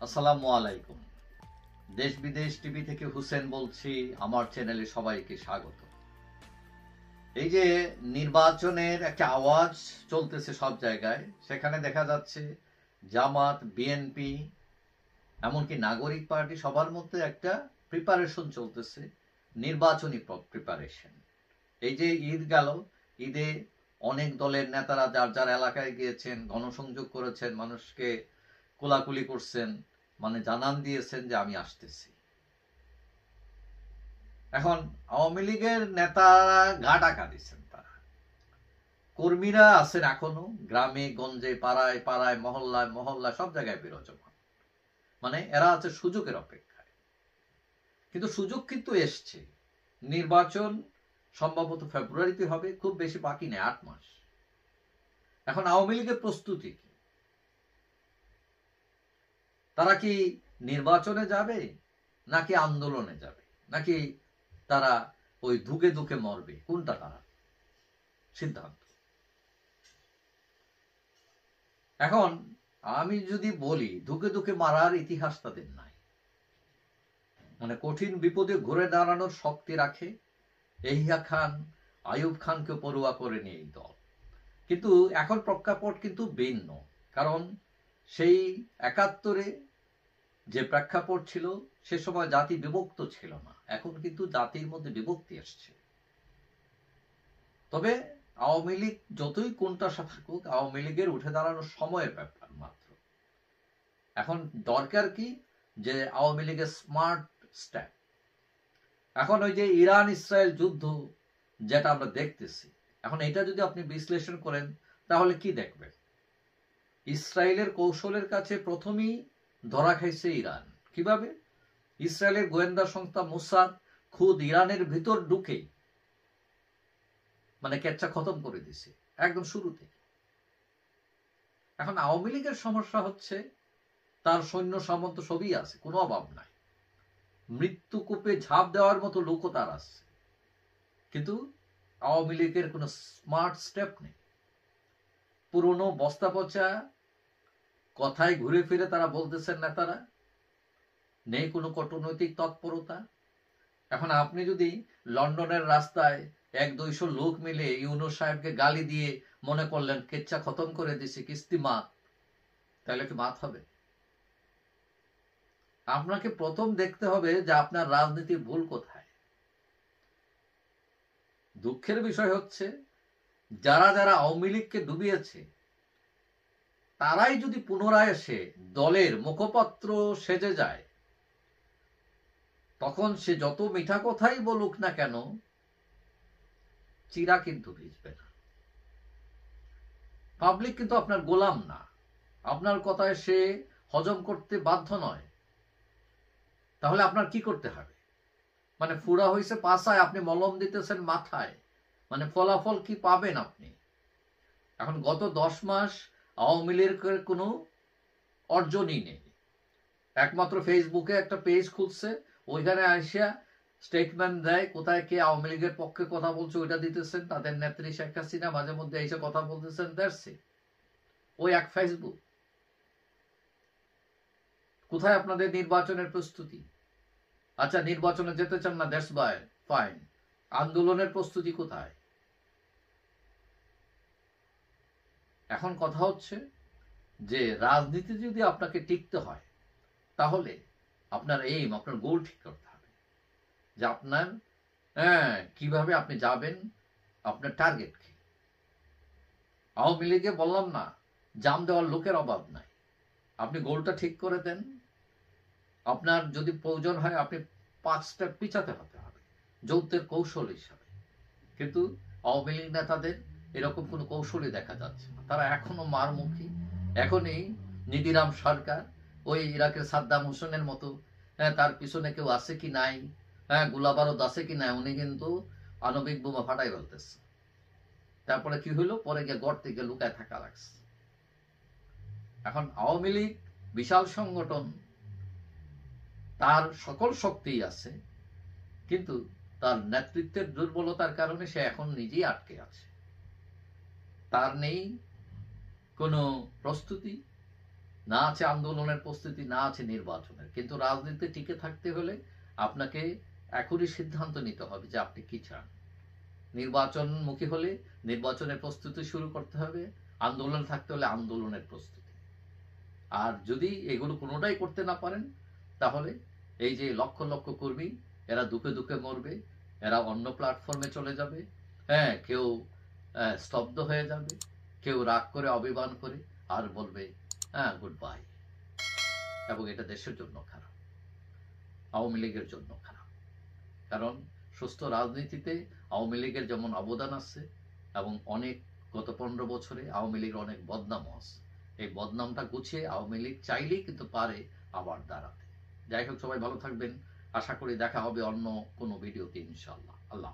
আসসালামু আলাইকুম। দেশ বিদেশ টিভি থেকে হুসেন বলছি। আমার চ্যানেলে সবাইকে স্বাগত। এই যে নির্বাচনের একটা আওয়াজ চলতেছে সব জায়গায়, সেখানে দেখা যাচ্ছে জামাত, বিএনপি, এমনকি নাগরিক পার্টি সবার মধ্যে একটা প্রিপারেশন চলতেছে, নির্বাচনী প্রিপারেশন। এই যে ঈদ গেল, ঈদে অনেক দলের নেতারা যার যার এলাকায় গিয়েছেন, গণসংযোগ করেছেন, মানুষকে কোলাকুলি করছেন, মানে জানান দিয়েছেন যে আমি আসতেছি। এখন আওয়ামী লীগের নেতারা গা ঢাকা দিচ্ছেন, তারা কর্মীরা আছেন এখনো গ্রামে গঞ্জে, পাড়ায় পাড়ায়, মহল্লায় মহল্লায়, সব জায়গায় বিরাজমান। মানে এরা আছে সুযোগের অপেক্ষায়। কিন্তু সুযোগ কিন্তু এসছে। নির্বাচন সম্ভবত ফেব্রুয়ারিতে হবে, খুব বেশি বাকি নেই, 8 মাস। এখন আওয়ামী লীগের প্রস্তুতি কি? তারা কি নির্বাচনে যাবে, নাকি আন্দোলনে যাবে, নাকি তারা ওই ধুকে ধুকে মরবে? কোনটা তারা সিদ্ধান্ত? এখন আমি যদি বলি, ধুকে ধুকে মারার ইতিহাস তাদের নাই। মানে কঠিন বিপদে ঘুরে দাঁড়ানোর শক্তি রাখে। এহিয়া খান, আইয়ুব খানকে পড়ুয়া করে নিয়ে এই দল। কিন্তু এখন প্রেক্ষাপট কিন্তু ভিন্ন। কারণ সেই ৭১-এ যে প্রেক্ষাপট ছিল, সে সময় জাতি বিভক্ত ছিল না। এখন কিন্তু জাতির মধ্যে বিভক্তি আসছে। তবে আওয়ামী লীগ যতই কোণঠাসা থাকুক, আওয়ামী লীগের উঠে দাঁড়ানোর সময়ের ব্যাপার মাত্র। এখন দরকার কি, যে আওয়ামী লীগের স্মার্ট স্টেপ। এখন ওই যে ইরান ইসরায়েল যুদ্ধ যেটা আমরা দেখতেছি, এখন এটা যদি আপনি বিশ্লেষণ করেন, তাহলে কি দেখবেন? ইসরায়েলের কৌশলের কাছে প্রথমেই ধরা খাইছে ইরান। কিভাবে? ইসরায়েলের গোয়েন্দা সংস্থা মোসাদ খুদ ইরানের ভিতর ঢুকে মানে কেচ্ছা খতম করে দিছে একদম শুরুতে। এখন আওয়ামী লীগের সমস্যা হচ্ছে, তার সৈন্য সামন্ত সবই আছে, কোনো অভাব নাই, মৃত্যুকূপে ঝাঁপ দেওয়ার মতো লোকও তার আছে। কিন্তু আওয়ামী লীগের কোনো স্মার্ট স্টেপ নেই। পুরনো বস্তা পচা কথায় ঘুরে ফিরে তারা বলতেছেন নেতারা, নেই কোনো কূটনৈতিক তৎপরতা। এখন আপনি যদি লন্ডনের রাস্তায় ১-২০০ লোক মিলে ইউনূস সাহেবকে গালি দিয়ে মনে করলেন কেচ্ছা খতম করে দিছে, কিস্তি মাত, তাহলে কি মাত হবে? আপনাকে প্রথম দেখতে হবে যে আপনার রাজনীতির ভুল কোথায়। দুঃখের বিষয় হচ্ছে, যারা যারা আওয়ামী লীগকে ডুবিয়েছে, তারাই যদি পুনরায় এসে দলের মুখপাত্র সেজে যায়, তখন সে যত মিঠা কথাই বলুক না কেন, চিরা কিন্তু ভিজবে না। পাবলিক কিন্তু আপনার গোলাম না, আপনার কথায় সে হজম করতে বাধ্য নয়। তাহলে আপনার কি করতে হবে? মানে ফুরা হয়েছে পাছায়, আপনি মলম দিতেছেন মাথায়, মানে ফলাফল কি পাবেন আপনি? এখন গত 10 মাস আওয়ামী লীগের কোনো অর্জনই নেই। একমাত্র ফেসবুকে একটা পেজ খুলছে, ওইখানে আসিয়া স্টেটমেন্ট দেয়, কোথায় কে আওয়ামী লীগের পক্ষে কথা বলছে ওইটা দিতেছেন, তাদের নেত্রী শেখ হাসিনা মাঝে মধ্যে এসে কথা বলতেছেন, দ্যাটস ইট। ওই এক ফেসবুক। কোথায় আপনাদের নির্বাচনের প্রস্তুতি? আচ্ছা, নির্বাচনে যেতে চান না, দ্যাটস ফাইন। আন্দোলনের প্রস্তুতি কোথায়? এখন কথা হচ্ছে যে রাজনীতি যদি আপনাকে টিকতে হয়, তাহলে আপনার এইম, আপনার গোল ঠিক করতে হবে, যে আপনার কিভাবে আপনি যাবেন, আপনার টার্গেট কি। আওয়ামী লীগে বললাম না, জাম দেওয়ার লোকের অভাব নাই। আপনি গোলটা ঠিক করে দেন। আপনার যদি প্রয়োজন হয়, আপনি 5 স্টেপ পিছাতে হতে হবে যৌথের কৌশল হিসাবে। কিন্তু আওয়ামী লীগ নেতাদের এরকম কোনো কৌশলই দেখা যাচ্ছে না। তারা এখনো মারমুখী। এখনই নিধিরাম সরকার ওই ইরাকের সাদ্দাম হোসেনের মতো, তার পিছনে কেউ আছে কি নাই, গোলাবারুদ আছে কি নাই, উনি কিন্তু আণবিক বোমা ফাটাই ফেলতেছে। তারপরে কি হইলো? পরে গিয়ে গড় থেকে লুকায় থাকা লাগছে। এখন আওয়ামী লীগ বিশাল সংগঠন, তার সকল শক্তি আছে, কিন্তু তার নেতৃত্বের দুর্বলতার কারণে সে এখন নিজেই আটকে আছে। তার নেই কোনো প্রস্তুতি, না আছে আন্দোলনের প্রস্তুতি, না আছে নির্বাচনের। কিন্তু রাজনীতিতে টিকে থাকতে হলে আপনাকে এখনই সিদ্ধান্ত নিতে হবে যে আপনি কি চান। নির্বাচনমুখী হলে নির্বাচনের প্রস্তুতি শুরু করতে হবে, আন্দোলন থাকতে হলে আন্দোলনের প্রস্তুতি। আর যদি এগুলো কোনোটাই করতে না পারেন, তাহলে এই যে লক্ষ লক্ষ কর্মী, এরা দুঃখে দুঃখে মরবে, এরা অন্য প্ল্যাটফর্মে চলে যাবে। হ্যাঁ, কেউ স্তব্ধ হয়ে যাবে, কেউ রাগ করে অভিমান করে আর বলবে হ্যাঁ গুড বাই। এবং এটা দেশের জন্য খারাপ, আওয়ামী লীগের জন্য খারাপ। কারণ সুস্থ রাজনীতিতে আওয়ামী লীগের যেমন অবদান আছে, এবং অনেক গত 15 বছরে আওয়ামী লীগের অনেক বদনামও আছে। এই বদনামটা গুছিয়ে আওয়ামী লীগ চাইলেই কিন্তু পারে আবার দাঁড়াতে। যাই হোক, সবাই ভালো থাকবেন। আশা করি দেখা হবে অন্য কোনো ভিডিওতে ইনশাআল্লাহ। আল্লাহ।